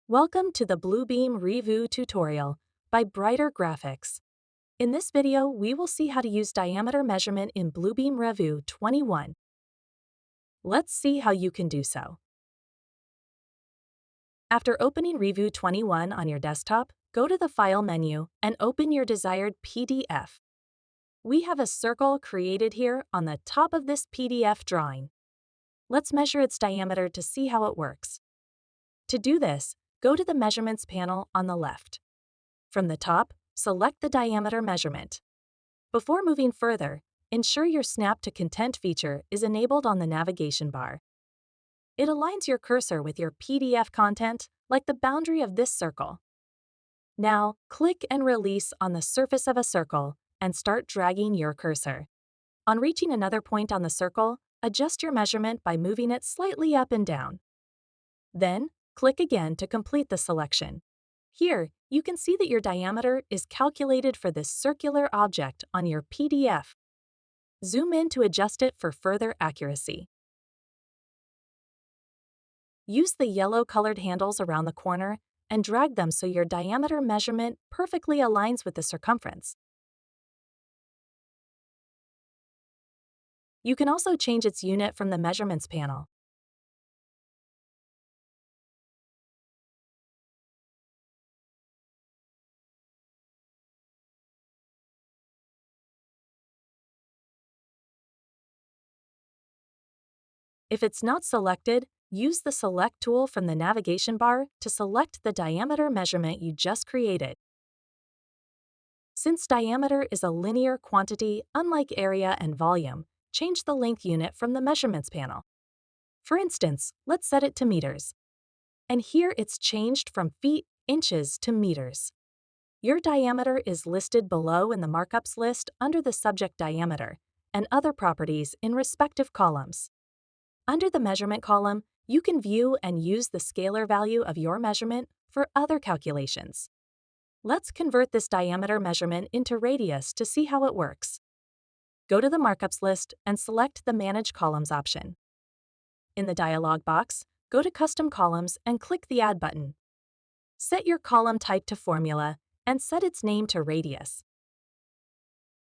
Welcome to the Bluebeam Revu tutorial by Brighter Graphics. In this video, we will see how to use diameter measurement in Bluebeam Revu 21. Let's see how you can do so. After opening Revu 21 on your desktop, go to the File menu and open your desired PDF. We have a circle created here on the top of this PDF drawing. Let's measure its diameter to see how it works. To do this, go to the Measurements panel on the left. From the top, select the diameter measurement. Before moving further, ensure your Snap to Content feature is enabled on the navigation bar. It aligns your cursor with your PDF content like the boundary of this circle. Now, click and release on the surface of a circle and start dragging your cursor. On reaching another point on the circle, adjust your measurement by moving it slightly up and down. Then, click again to complete the selection. Here, you can see that your diameter is calculated for this circular object on your PDF. Zoom in to adjust it for further accuracy. Use the yellow-colored handles around the corner and drag them so your diameter measurement perfectly aligns with the circumference. You can also change its unit from the Measurements panel. If it's not selected, use the Select tool from the navigation bar to select the diameter measurement you just created. Since diameter is a linear quantity unlike area and volume, change the length unit from the Measurements panel. For instance, let's set it to meters. And here it's changed from feet, inches to meters. Your diameter is listed below in the markups list under the subject diameter and other properties in respective columns. Under the measurement column, you can view and use the scalar value of your measurement for other calculations. Let's convert this diameter measurement into radius to see how it works. Go to the markups list and select the Manage Columns option. In the dialog box, go to Custom Columns and click the Add button. Set your column type to Formula and set its name to Radius.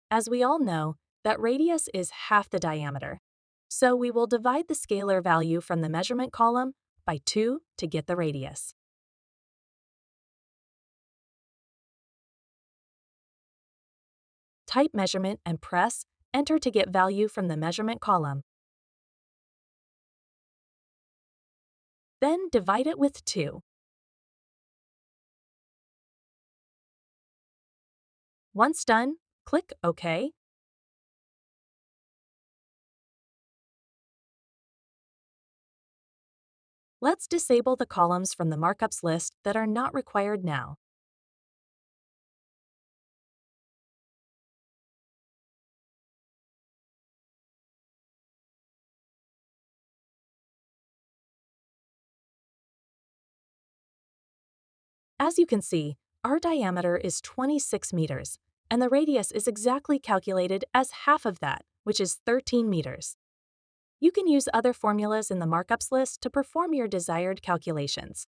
As we all know, that radius is half the diameter. So we will divide the scalar value from the measurement column by 2 to get the radius. Type measurement and press Enter to get value from the measurement column. Then divide it with 2. Once done, click OK. Let's disable the columns from the markups list that are not required now. As you can see, our diameter is 26 meters, and the radius is exactly calculated as half of that, which is 13 meters. You can use other formulas in the markups list to perform your desired calculations.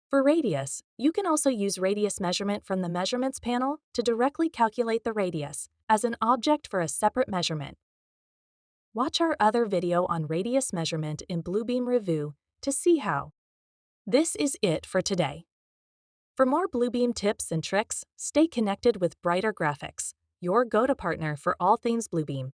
For radius, you can also use radius measurement from the Measurements panel to directly calculate the radius as an object for a separate measurement. Watch our other video on radius measurement in Bluebeam Revu to see how. This is it for today. For more Bluebeam tips and tricks, stay connected with Brighter Graphics, your go-to partner for all things Bluebeam.